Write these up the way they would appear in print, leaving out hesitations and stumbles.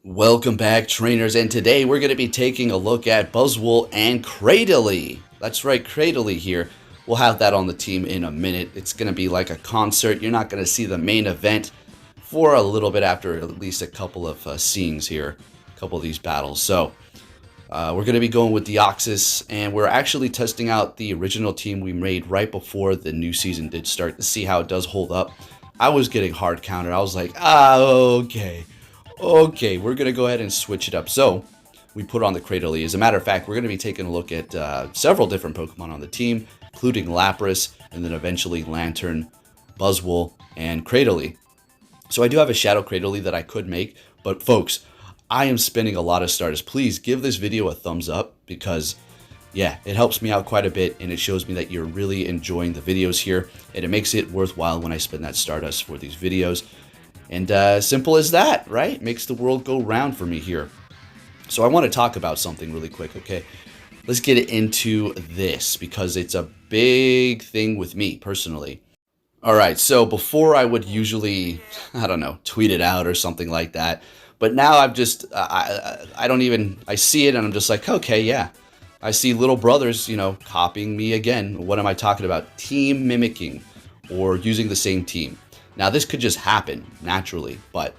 Welcome back, trainers, and today we're going to be taking a look at Buzzwole and Cradily. That's right, Cradily here. We'll have that on the team in a minute. It's going to be like a concert. You're not going to see the main event for a little bit after at least a couple of scenes here, a couple of these battles. So we're going to be going with Deoxys, and we're actually testing out the original team we made right before the new season did start to see how it does hold up. I was getting hard countered. I was like, okay, we're going to go ahead and switch it up. So we put on the Cradily. As a matter of fact, we're going to be taking a look at several different Pokemon on the team, including Lapras, and then eventually Lantern, Buzzwole, and Cradily. So I do have a Shadow Cradily that I could make, but folks, I am spinning a lot of starters. Please give this video a thumbs up because, yeah, it helps me out quite a bit, and it shows me that you're really enjoying the videos here, and it makes it worthwhile when I spin that Stardust for these videos. And simple as that, right? Makes the world go round for me here. So I want to talk about something really quick, okay? Let's get into this because it's a big thing with me personally. All right, so before I would usually, I don't know, tweet it out or something like that. But now I've just, I don't even, I see it and I'm just like, okay, yeah. I see little brothers, you know, copying me again. What am I talking about? Team mimicking or using the same team. Now, this could just happen naturally, but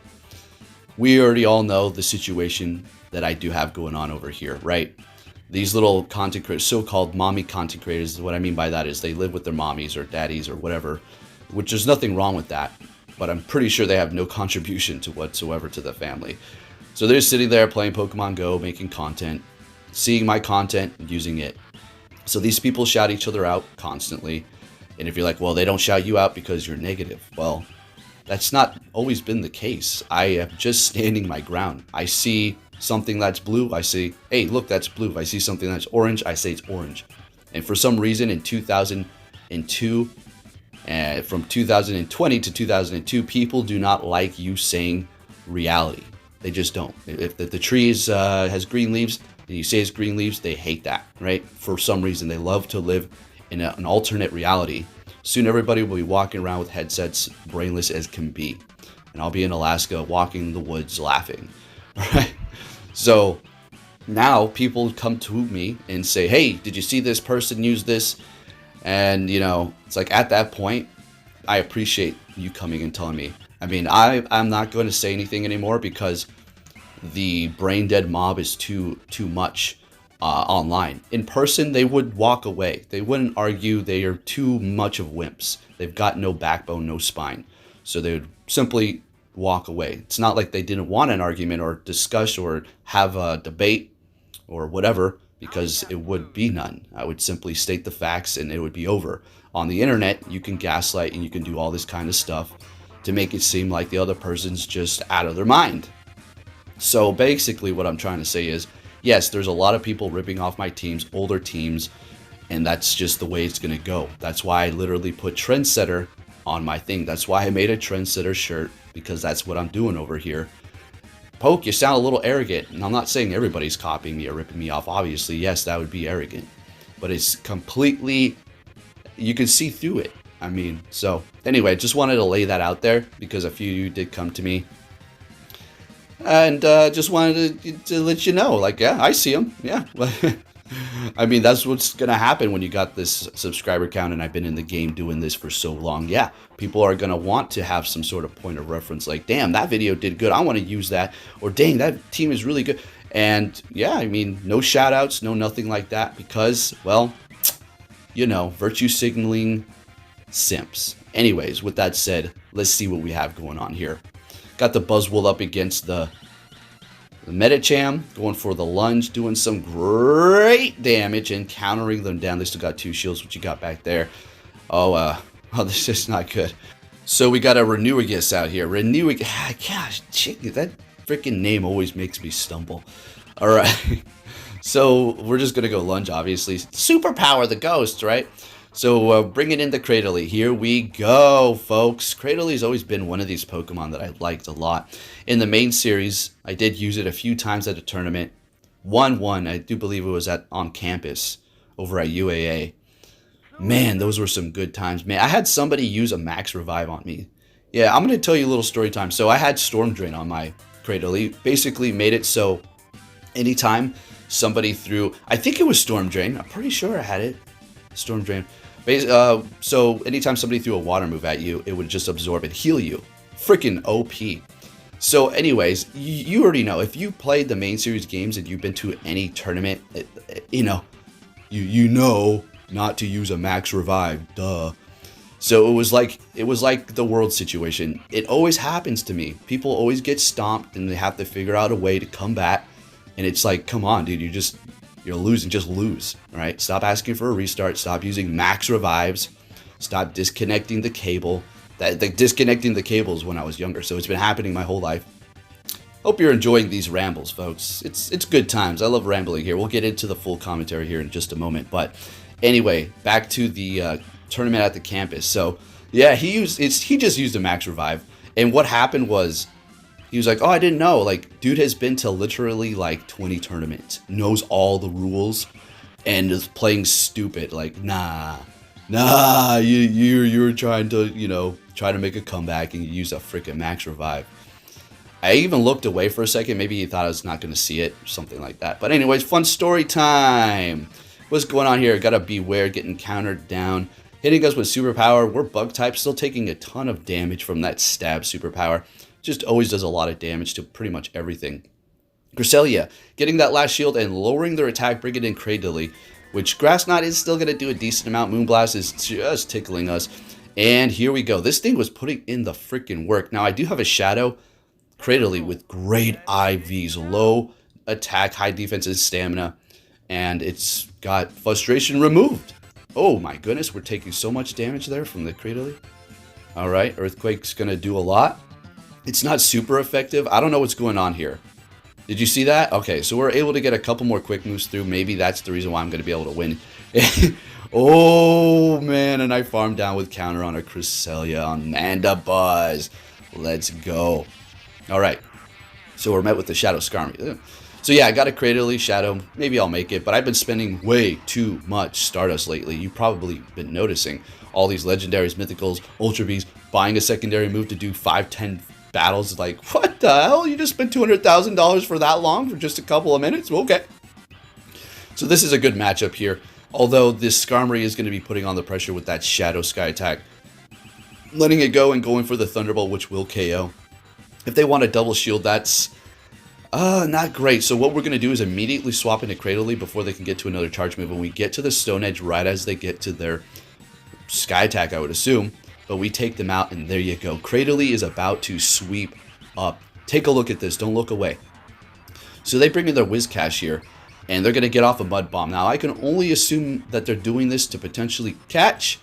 we already all know the situation that I do have going on over here, right? These little content creators, so-called mommy content creators, what I mean by that is they live with their mommies or daddies or whatever, which there's nothing wrong with that, but I'm pretty sure they have no contribution to whatsoever to the family. So they're sitting there playing Pokemon Go, making content, seeing my content, and using it. So these people shout each other out constantly. And if you're like, well, they don't shout you out because you're negative. Well, that's not always been the case. I am just standing my ground. I see something that's blue. I say, hey, look, that's blue. If I see something that's orange, I say it's orange. And for some reason in 2002, from 2020 to 2002, people do not like you saying reality. They just don't. If the tree has green leaves and you say it's green leaves, they hate that, right? For some reason, they love to live in an alternate reality. Soon everybody will be walking around with headsets, brainless as can be. And I'll be in Alaska walking in the woods laughing. Right? So now people come to me and say, hey, did you see this person use this? And, you know, it's like at that point, I appreciate you coming and telling me. I mean, I'm not going to say anything anymore because the brain dead mob is too much. Online. In person, they would walk away. They wouldn't argue. They are too much of wimps. They've got no backbone, no spine. So they would simply walk away. It's not like they didn't want an argument or discuss or have a debate or whatever, because it would be none. I would simply state the facts and it would be over. On the internet, you can gaslight and you can do all this kind of stuff to make it seem like the other person's just out of their mind. So basically what I'm trying to say is, yes, there's a lot of people ripping off my teams, older teams, and that's just the way it's going to go. That's why I literally put Trendsetter on my thing. That's why I made a Trendsetter shirt, because that's what I'm doing over here. Poke, you sound a little arrogant, and I'm not saying everybody's copying me or ripping me off. Obviously, yes, that would be arrogant, but it's completely, you can see through it. I mean, so anyway, just wanted to lay that out there because a few of you did come to me. And just wanted to let you know, like, yeah, I see them. Yeah. I mean, that's what's going to happen when you got this subscriber count and I've been in the game doing this for so long. Yeah, people are going to want to have some sort of point of reference like, damn, that video did good. I want to use that. Or, dang, that team is really good. And, yeah, I mean, no shout outs, no nothing like that because, well, you know, virtue signaling simps. Anyways, with that said, let's see what we have going on here. Got the Buzzwole up against the Medicham, going for the lunge, doing some great damage and countering them down. They still got 2 shields, what you got back there. Oh, this is not good. So we got a Renewagus out here. Renewagus, gosh, chicken, that freaking name always makes me stumble. All right, so we're just gonna go lunge, obviously. Superpower the ghost, right? So bringing in the Cradily, here we go, folks. Cradyly's always been one of these Pokemon that I liked a lot. In the main series, I did use it a few times at a tournament. Won one, I do believe it was on campus over at UAA. Man, those were some good times. Man, I had somebody use a max revive on me. Yeah, I'm going to tell you a little story time. So I had Storm Drain on my Cradily basically made it so anytime somebody threw, I think it was Storm Drain. I'm pretty sure I had it. Storm Drain. So anytime somebody threw a water move at you, it would just absorb and heal you. Freaking OP. So anyways, you already know, if you played the main series games and you've been to any tournament, you know not to use a max revive, duh. So it was like the world situation. It always happens to me. People always get stomped and they have to figure out a way to come back. And it's like, come on, dude, you're losing, just lose, all right? Stop asking for a restart. Stop using max revives. Stop disconnecting the cable. Disconnecting the cables when I was younger, so it's been happening my whole life. Hope you're enjoying these rambles, folks. It's good times. I love rambling here. We'll get into the full commentary here in just a moment. But anyway, back to the tournament at the campus. So yeah, he just used a max revive, and what happened was, he was like, oh, I didn't know. Like, dude has been to literally like 20 tournaments, knows all the rules, and is playing stupid. Like, nah, you're trying to, try to make a comeback and you use a freaking max revive. I even looked away for a second. Maybe he thought I was not going to see it, or something like that. But anyways, fun story time. What's going on here? Gotta beware getting countered down. Hitting us with superpower. We're bug type, still taking a ton of damage from that stab superpower. Just always does a lot of damage to pretty much everything. Cresselia getting that last shield and lowering their attack, bringing in Cradily, which Grass Knot is still going to do a decent amount. Moonblast is just tickling us. And here we go. This thing was putting in the freaking work. Now, I do have a Shadow Cradily with great IVs, low attack, high defense, and stamina. And it's got frustration removed. Oh my goodness, we're taking so much damage there from the Cradily. All right, Earthquake's going to do a lot. It's not super effective. I don't know what's going on here. Did you see that? Okay, so we're able to get a couple more quick moves through. Maybe that's the reason why I'm going to be able to win. Oh, man, and I farmed down with counter on a Cresselia on Mandibuzz. Let's go. All right, so we're met with the Shadow Skarmy. So yeah, I got a Cradily Shadow. Maybe I'll make it, but I've been spending way too much Stardust lately. You've probably been noticing all these Legendaries, Mythicals, Ultra Bees, buying a secondary move to do 5-10 battles. Like, what the hell? You just spent $200,000 for that long for just a couple of minutes? Okay. So this is a good matchup here. Although this Skarmory is going to be putting on the pressure with that Shadow Sky attack. Letting it go and going for the Thunderbolt, which will KO. If they want a double shield, that's not great. So what we're going to do is immediately swap into Cradily before they can get to another charge move. When we get to the Stone Edge right as they get to their Sky attack, I would assume. But we take them out, and there you go. Cradily is about to sweep up. Take a look at this. Don't look away. So they bring in their Whiscash here, and they're going to get off a Mud Bomb. Now, I can only assume that they're doing this to potentially catch.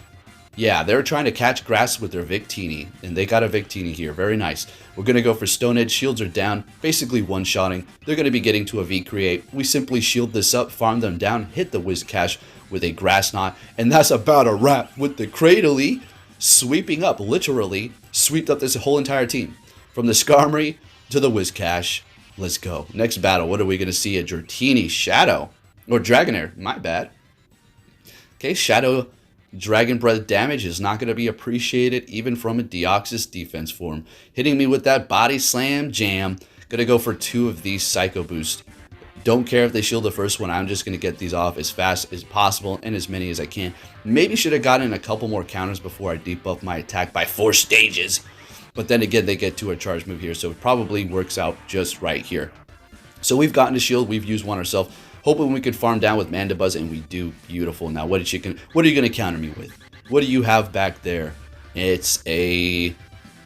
Yeah, they're trying to catch Grass with their Victini, and they got a Victini here. Very nice. We're going to go for Stone Edge. Shields are down, basically one-shotting. They're going to be getting to a V-Create. We simply shield this up, farm them down, hit the Whiscash with a Grass Knot, and that's about a wrap with the Cradily. Sweeping up, literally, sweeped up this whole entire team. From the Skarmory to the Whiscash. Let's go. Next battle, what are we going to see? A Dratini Shadow. Or Dragonair, my bad. Okay, Shadow Dragon Breath damage is not going to be appreciated even from a Deoxys defense form. Hitting me with that Body Slam Jam. Going to go for 2 of these Psycho Boost. Don't care if they shield the first one. I'm just going to get these off as fast as possible and as many as I can. Maybe should have gotten a couple more counters before I debuff my attack by 4 stages. But then again, they get to a charge move here, so it probably works out just right here. So we've gotten a shield. We've used one ourselves. Hoping we could farm down with Mandibuzz, and we do. Beautiful. Now, what are you going to counter me with? What do you have back there? It's a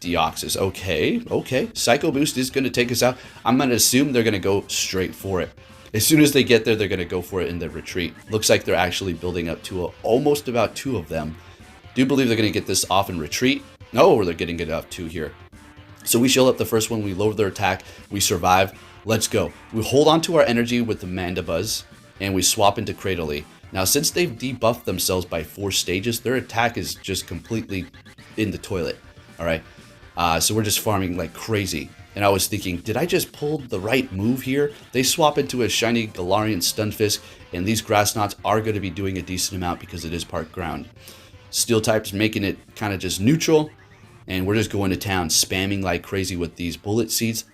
Deoxys. Okay. Psycho Boost is going to take us out. I'm going to assume they're going to go straight for it. As soon as they get there, they're going to go for it in their retreat. Looks like they're actually building up to almost about 2 of them. Do believe they're going to get this off in retreat. No, they're getting it up 2 here. So we shield up the first one. We lower their attack. We survive. Let's go. We hold on to our energy with the Mandibuzz, and we swap into Cradily. Now, since they've debuffed themselves by 4 stages, their attack is just completely in the toilet. All right. So we're just farming like crazy. And I was thinking, did I just pull the right move here? They swap into a Shiny Galarian Stunfisk, and these Grass Knots are going to be doing a decent amount because it is part ground. Steel types making it kind of just neutral, and we're just going to town, spamming like crazy with these Bullet Seeds.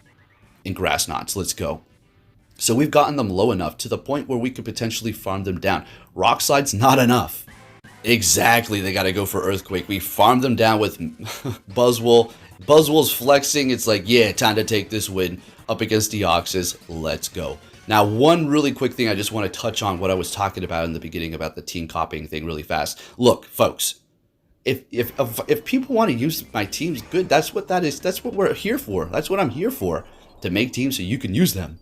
and Grass Knots. Let's go. So we've gotten them low enough to the point where we could potentially farm them down. Rock Slide's not enough. Exactly, they got to go for Earthquake. We farmed them down with Buzzwole. Buzzwole's flexing. It's like, yeah, time to take this win up against Deoxys. Let's go. Now, one really quick thing I just want to touch on what I was talking about in the beginning about the team copying thing really fast. Look, folks, if people want to use my teams, good. That's what that is. That's what we're here for. That's what I'm here for, to make teams so you can use them.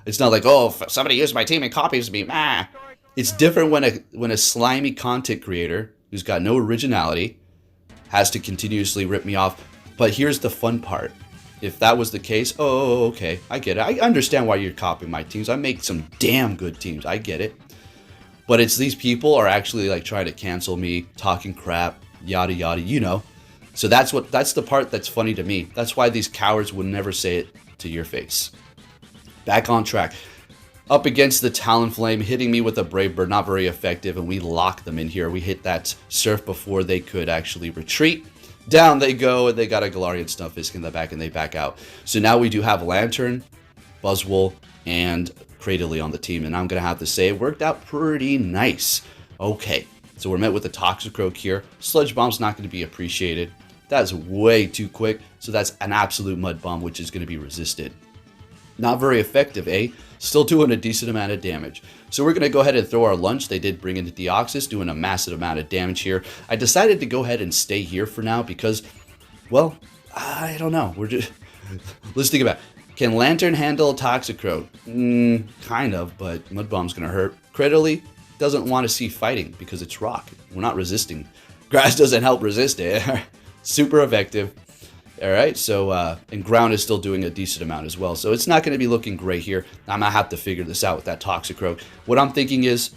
It's not like, oh, if somebody uses my team and copies me. It's different when a slimy content creator who's got no originality has to continuously rip me off. But here's the fun part. If that was the case, oh, okay, I get it. I understand why you're copying my teams. I make some damn good teams. I get it. But it's these people are actually like trying to cancel me, talking crap, yada yada, you know. So that's the part that's funny to me. That's why these cowards would never say it to your face. Back on track. Up against the Talonflame, hitting me with a Brave Bird, not very effective, and we lock them in here. We hit that Surf before they could actually retreat. Down they go, and they got a Galarian Stunfisk in the back, and they back out. So now we do have Lantern, Buzzwole, and Cradily on the team, and I'm going to have to say it worked out pretty nice. Okay, so we're met with a Toxicroak here. Sludge Bomb's not going to be appreciated. That's way too quick, so that's an absolute Mud Bomb, which is going to be resisted. Not very effective, eh? Still doing a decent amount of damage. So we're going to go ahead and throw our lunch. They did bring in the Deoxys, doing a massive amount of damage here. I decided to go ahead and stay here for now because, well, I don't know. We're just... Let's think about it. Can Lantern handle a Toxicroak? Kind of, but Mud Bomb's going to hurt. Cradily doesn't want to see fighting because it's rock. We're not resisting. Grass doesn't help resist it. Super effective. All right, so, and ground is still doing a decent amount as well. So it's not going to be looking great here. I'm going to have to figure this out with that Toxicroak. What I'm thinking is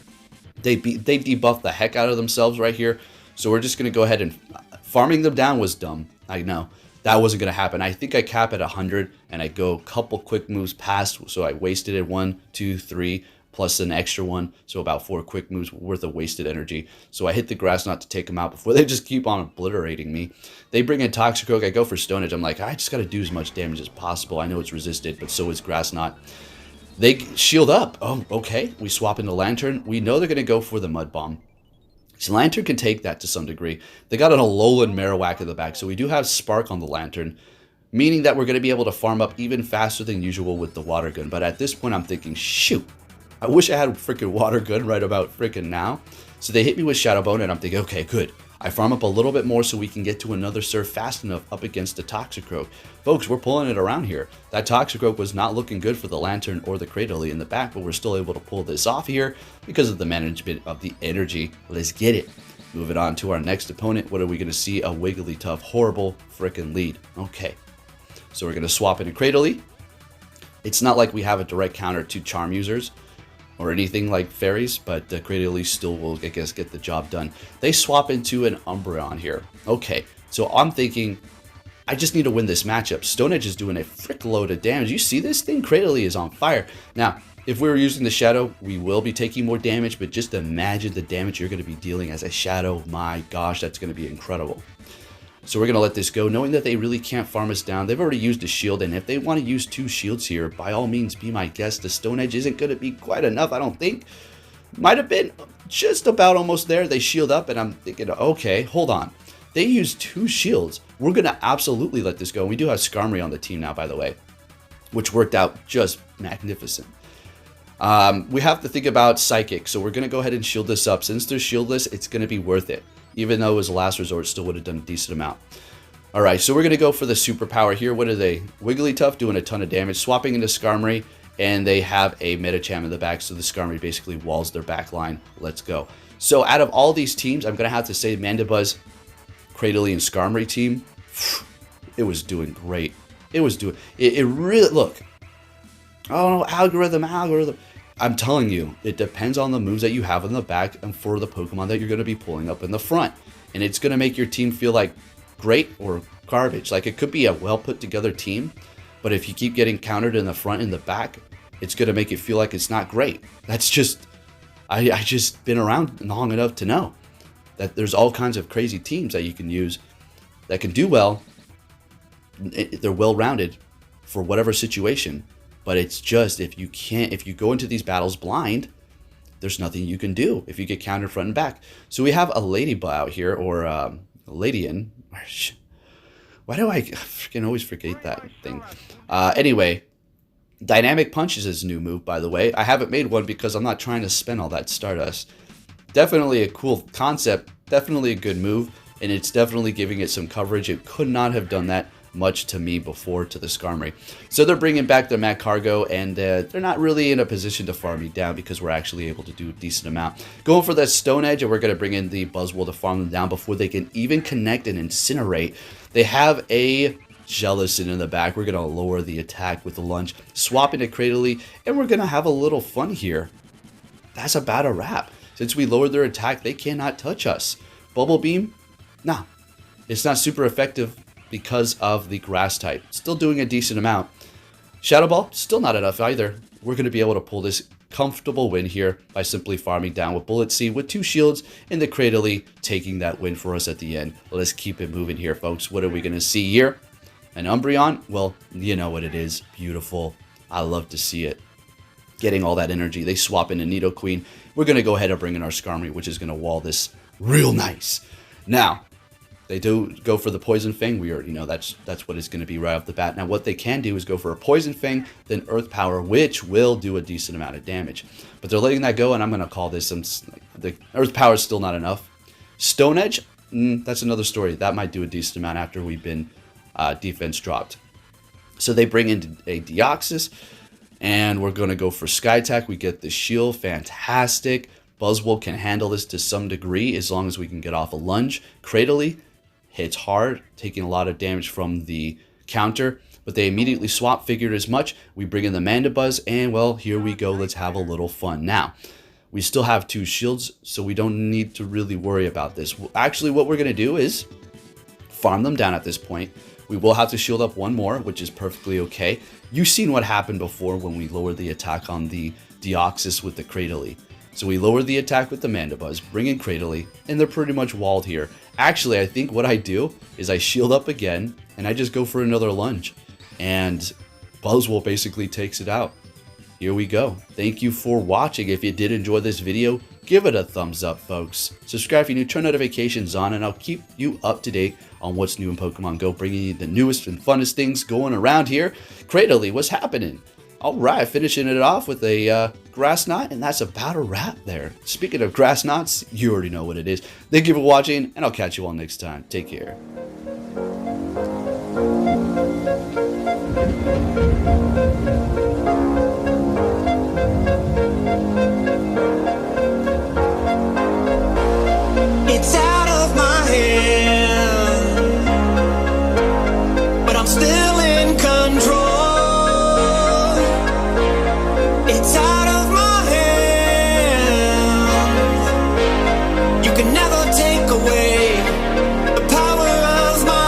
they debuffed the heck out of themselves right here. So we're just going to go ahead and... Farming them down was dumb. I know. That wasn't going to happen. I think I cap at 100, and I go a couple quick moves past. So I wasted it 1, 2, 3, plus an extra one. So about 4 quick moves worth of wasted energy. So I hit the Grass Knot to take them out before they just keep on obliterating me. They bring in Toxicroak. I go for Stone Edge. I'm like, I just got to do as much damage as possible. I know it's resisted, but so is Grass Knot. They shield up. Oh, okay. We swap into Lantern. We know they're going to go for the Mud Bomb. So Lantern can take that to some degree. They got an Alolan Marowak in the back, so we do have Spark on the Lantern, meaning that we're going to be able to farm up even faster than usual with the Water Gun. But at this point, I'm thinking, shoot, I wish I had a freaking Water Gun right about freaking now. So they hit me with Shadow Bone, and I'm thinking, okay, good. I farm up a little bit more so we can get to another Surf fast enough up against the Toxicroak. Folks, we're pulling it around here. That Toxicroak was not looking good for the Lantern or the Cradily in the back, but we're still able to pull this off here because of the management of the energy. Let's get it. Moving on to our next opponent. What are we going to see? A Wigglytuff. Horrible freaking lead. Okay. So we're going to swap into Cradily. It's not like we have a direct counter to Charm users or anything like fairies, but the Cradily still will, I guess, get the job done. They swap into an Umbreon here. Okay, so I'm thinking, I just need to win this matchup. Stone Edge is doing a frick load of damage. You see this thing? Cradily is on fire. Now, if we were using the Shadow, we will be taking more damage, but just imagine the damage you're going to be dealing as a Shadow. My gosh, that's going to be incredible. So we're going to let this go, knowing that they really can't farm us down. They've already used a shield, and if they want to use 2 shields here, by all means, be my guest. The Stone Edge isn't going to be quite enough, I don't think. Might have been just about almost there. They shield up, and I'm thinking, okay, hold on. They used 2 shields. We're going to absolutely let this go. We do have Skarmory on the team now, by the way, which worked out just magnificent. We have to think about Psychic, so we're going to go ahead and shield this up. Since they're shieldless, it's going to be worth it. Even though it was a last resort, still would have done a decent amount. Alright, so we're going to go for the superpower here. What are they? Wigglytuff doing a ton of damage, swapping into Skarmory, and they have a Medicham in the back, so the Skarmory basically walls their back line. Let's go. So out of all these teams, I'm going to have to say Mandibuzz, Cradily, and Skarmory team, it was doing great. It was doing... It really... Look. Oh, algorithm. I'm telling you, it depends on the moves that you have in the back and for the Pokemon that you're going to be pulling up in the front. And it's going to make your team feel like great or garbage. Like, it could be a well put together team, but if you keep getting countered in the front and the back, it's going to make it feel like it's not great. That's just, I just been around long enough to know that there's all kinds of crazy teams that you can use that can do well. They're well-rounded for whatever situation. But it's just, if you go into these battles blind, there's nothing you can do if you get countered front and back. So we have a Ladybug out here, or a Ladian. Why do I freaking always forget that thing? Anyway, Dynamic Punch is his new move, by the way. I haven't made one because I'm not trying to spend all that Stardust. Definitely a cool concept, definitely a good move, and it's definitely giving it some coverage. It could not have done that much to me before, to the Skarmory. So they're bringing back their Mac Cargo, and they're not really in a position to farm me down because we're actually able to do a decent amount. Going for that Stone Edge, and we're going to bring in the Buzzwole to farm them down before they can even connect and incinerate. They have a Jellicent in the back. We're going to lower the attack with the lunge, swap into Cradily, and we're going to have a little fun here. That's about a wrap. Since we lowered their attack, they cannot touch us. Bubble Beam? Nah. It's not super effective because of the grass type. Still doing a decent amount. Shadow Ball? Still not enough either. We're going to be able to pull this comfortable win here by simply farming down with Bullet Seed with 2 shields and the Cradily taking that win for us at the end. Let's keep it moving here, folks. What are we going to see here? An Umbreon? Well, you know what it is. Beautiful. I love to see it. Getting all that energy. They swap into Nidoqueen. We're going to go ahead and bring in our Skarmory, which is going to wall this real nice. Now, they do go for the Poison Fang. We already know that's what it's going to be right off the bat. Now, what they can do is go for a Poison Fang, then Earth Power, which will do a decent amount of damage. But they're letting that go, and I'm going to call this the Earth Power is still not enough. Stone Edge? That's another story. That might do a decent amount after we've been defense dropped. So they bring in a Deoxys, and we're going to go for Sky Attack. We get the shield. Fantastic. Buzzwole can handle this to some degree as long as we can get off a lunge. Cradily hits hard, taking a lot of damage from the counter, but they immediately swap, figured as much. We bring in the Mandibuzz, and well, here we go. Let's have a little fun. Now, we still have 2 shields, so we don't need to really worry about this. Actually, what we're going to do is farm them down at this point. We will have to shield up 1 more, which is perfectly okay. You've seen what happened before when we lowered the attack on the Deoxys with the Cradily. So we lowered the attack with the Mandibuzz, bring in Cradily, and they're pretty much walled here. Actually, I think what I do is I shield up again, and I just go for another lunge. And Buzzwole basically takes it out. Here we go. Thank you for watching. If you did enjoy this video, give it a thumbs up, folks. Subscribe if you're new, turn notifications on, and I'll keep you up to date on what's new in Pokemon Go, bringing you the newest and funnest things going around here. Cradily, what's happening? All right, finishing it off with a grass knot, and that's about a wrap there. Speaking of grass knots, you already know what it is. Thank you for watching, and I'll catch you all next time. Take care. It's out of my hand, but I'm still in control. It's out of my hand. You can never take away the power of my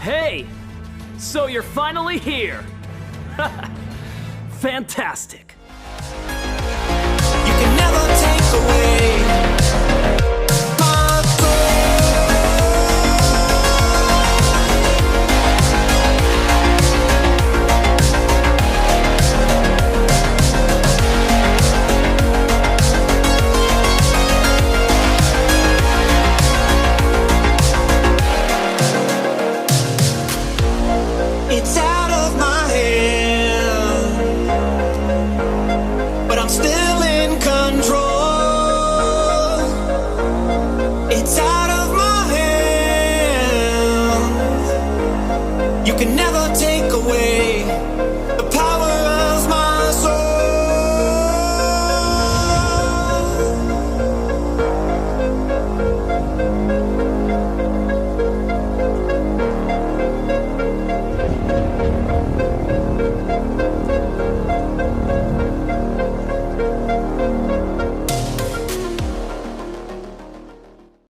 Hey! So you're finally here! Fantastic! You can never take away my It's out of my hand, but I'm still in control. It's out of